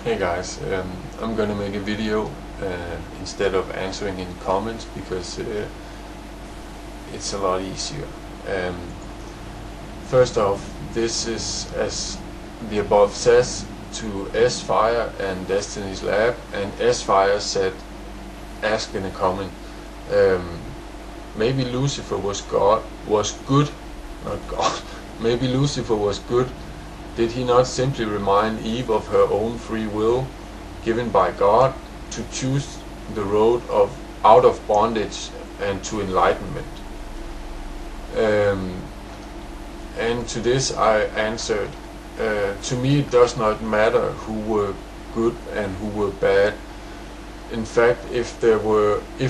Hey guys, I'm gonna make a video instead of answering in comments because it's a lot easier. Um, First off, this is, as the above says, to sfire and destinylab, and sfire said, ask in a comment. Maybe Lucifer was good, not God. Maybe Lucifer was good. Did he not simply remind Eve of her own free will, given by God, to choose the road out of bondage and to enlightenment? And to this I answered, to me it does not matter who were good and who were bad. In fact, if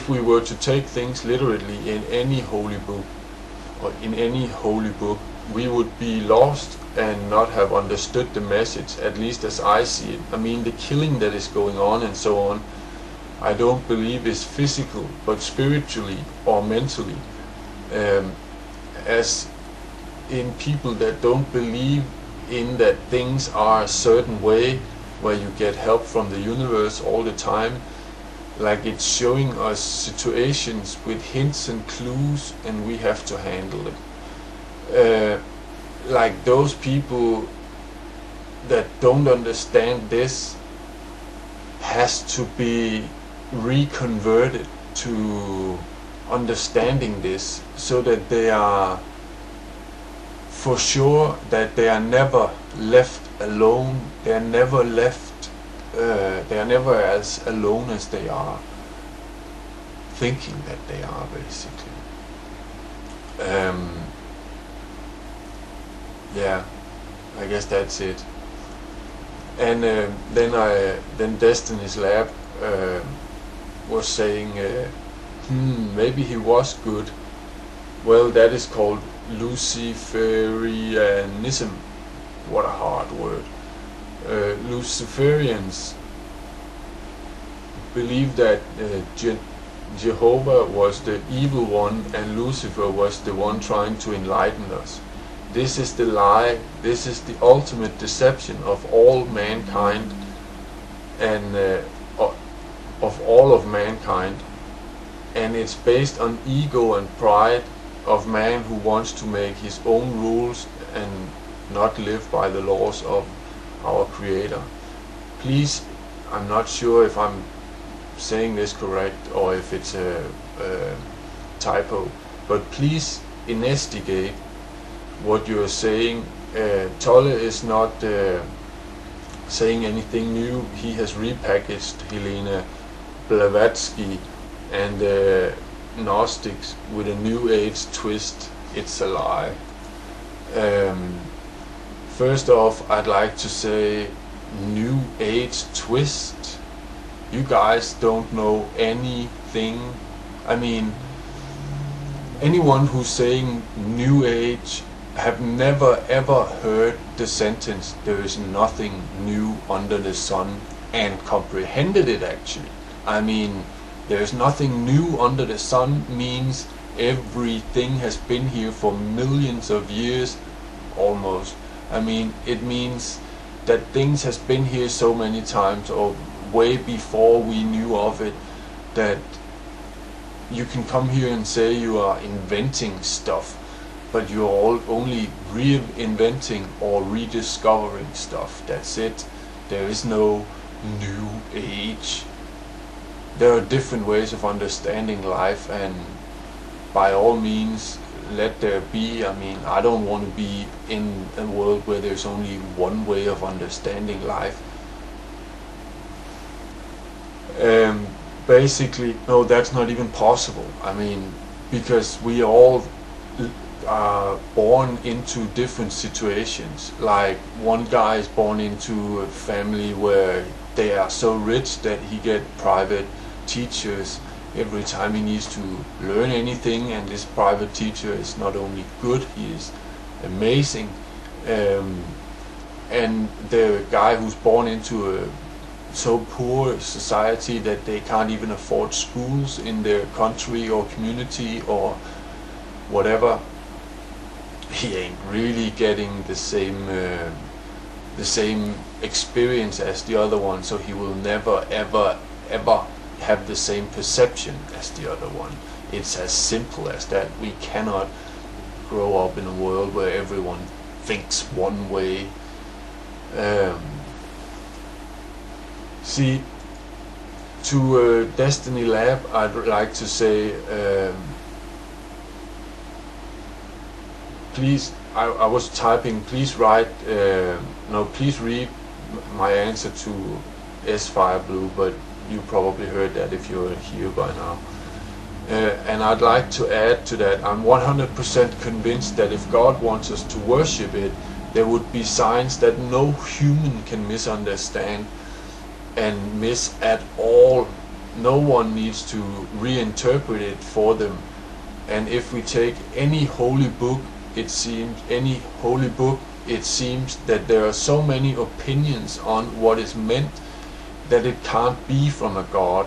we were to take things literally in any holy book, we would be lost and not have understood the message, at least as I see it. I mean, the killing that is going on and so on, I don't believe is physical, but spiritually or mentally. As in people that don't believe in that things are a certain way, where you get help from the universe all the time, like it's showing us situations with hints and clues, and we have to handle it. Like those people that don't understand this has to be reconverted to understanding this, so that they are for sure that they are never left alone. They are never left. They are never as alone as they are thinking that they are, basically. Yeah, I guess that's it. And then Destiny's Lab was saying, maybe he was good. Well, that is called Luciferianism. What a hard word. Luciferians believe that Jehovah was the evil one and Lucifer was the one trying to enlighten us. This is the lie. This is the ultimate deception of all mankind, and of all of mankind, and it's based on ego and pride of man who wants to make his own rules and not live by the laws of our Creator. Please, I'm not sure if I'm saying this correct or if it's a typo, but please investigate what you're saying. Tolle is not saying anything new. He has repackaged Helena Blavatsky and Gnostics with a New Age twist. It's a lie. First off, I'd like to say, New Age twist? You guys don't know anything. I mean, anyone who's saying New Age have never ever heard the sentence, there is nothing new under the sun, and comprehended it actually. I mean, there is nothing new under the sun means everything has been here for millions of years, almost. I mean, it means that things has been here so many times, or way before we knew of it, that you can come here and say you are inventing stuff, but you're only reinventing or rediscovering stuff. That's it. There is no new age. There are different ways of understanding life, and by all means, let there be. I mean, I don't want to be in a world where there's only one way of understanding life. Basically, no, that's not even possible. I mean, because we all are born into different situations. Like, one guy is born into a family where they are so rich that he get private teachers every time he needs to learn anything, and this private teacher is not only good, he is amazing. And the guy who's born into a so poor society that they can't even afford schools in their country or community or whatever, he ain't really getting the same experience as the other one, so he will never ever ever have the same perception as the other one. It's as simple as that. We cannot grow up in a world where everyone thinks one way. See, to destinylab, I'd like to say, please, I was typing, please write, no, please read my answer to sfireblue, but you probably heard that if you're here by now. And I'd like to add to that, I'm 100% convinced that if God wants us to worship it, there would be signs that no human can misunderstand and miss at all. No one needs to reinterpret it for them. And if we take any holy book, it seems that there are so many opinions on what is meant that it can't be from a God.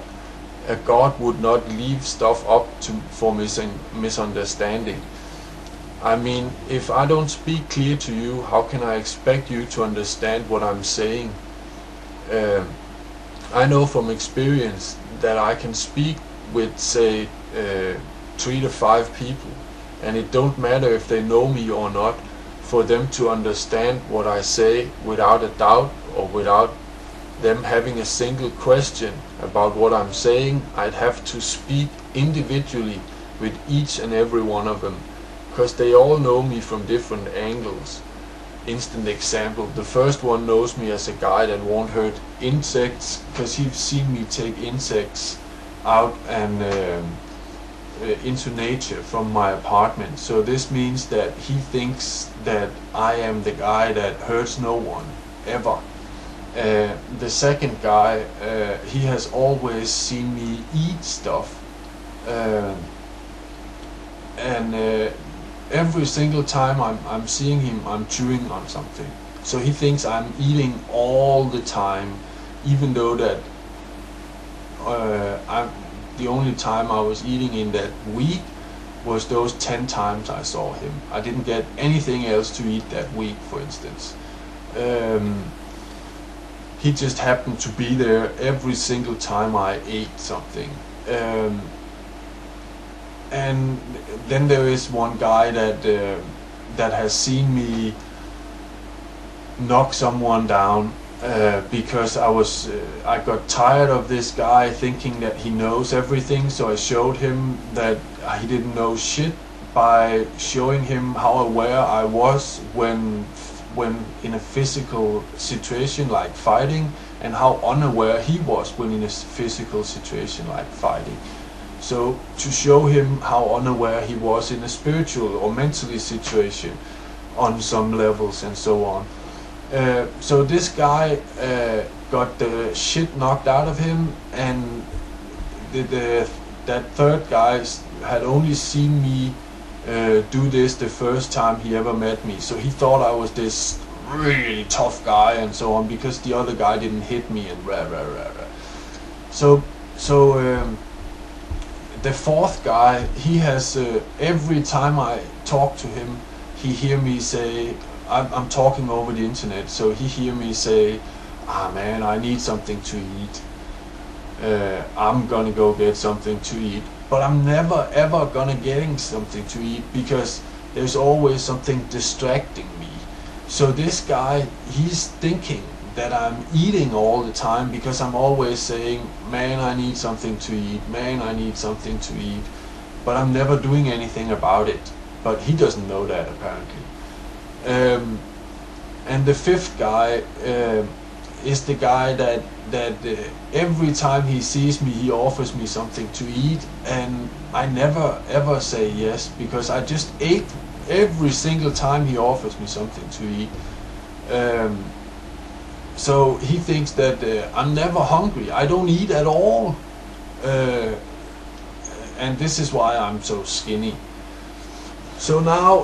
A God would not leave stuff up for misunderstanding. I mean, if I don't speak clear to you, how can I expect you to understand what I'm saying? I know from experience that I can speak with, say, 3 to 5 people, and it don't matter if they know me or not, for them to understand what I say without a doubt or without them having a single question about what I'm saying. I'd have to speak individually with each and every one of them, because they all know me from different angles. Instant example, the first one knows me as a guy that won't hurt insects, because he's seen me take insects out and into nature from my apartment. So this means that he thinks that I am the guy that hurts no one ever. The second guy, he has always seen me eat stuff, and every single time I'm seeing him, I'm chewing on something. So he thinks I'm eating all the time, even though that the only time I was eating in that week was those 10 times I saw him. I didn't get anything else to eat that week, for instance. He just happened to be there every single time I ate something. And then there is one guy that has seen me knock someone down because I got tired of this guy thinking that he knows everything. So I showed him that he didn't know shit by showing him how aware I was when in a physical situation like fighting, and how unaware he was when in a physical situation like fighting. So to show him how unaware he was in a spiritual or mentally situation on some levels and so on. So this guy got the shit knocked out of him, and that third guy had only seen me do this the first time he ever met me. So he thought I was this really tough guy and so on, because the other guy didn't hit me and rah rah rah rah. So the fourth guy, he has every time I talk to him, he hear me say, I'm talking over the internet, so he hear me say, man, I need something to eat. I'm gonna go get something to eat. But I'm never ever gonna getting something to eat, because there's always something distracting me. So this guy, he's thinking that I'm eating all the time, because I'm always saying, man, I need something to eat, man, I need something to eat. But I'm never doing anything about it. But he doesn't know that, apparently. And the fifth guy is the guy that every time he sees me, he offers me something to eat, and I never ever say yes, because I just ate every single time he offers me something to eat. So he thinks that I'm never hungry, I don't eat at all, and this is why I'm so skinny. So now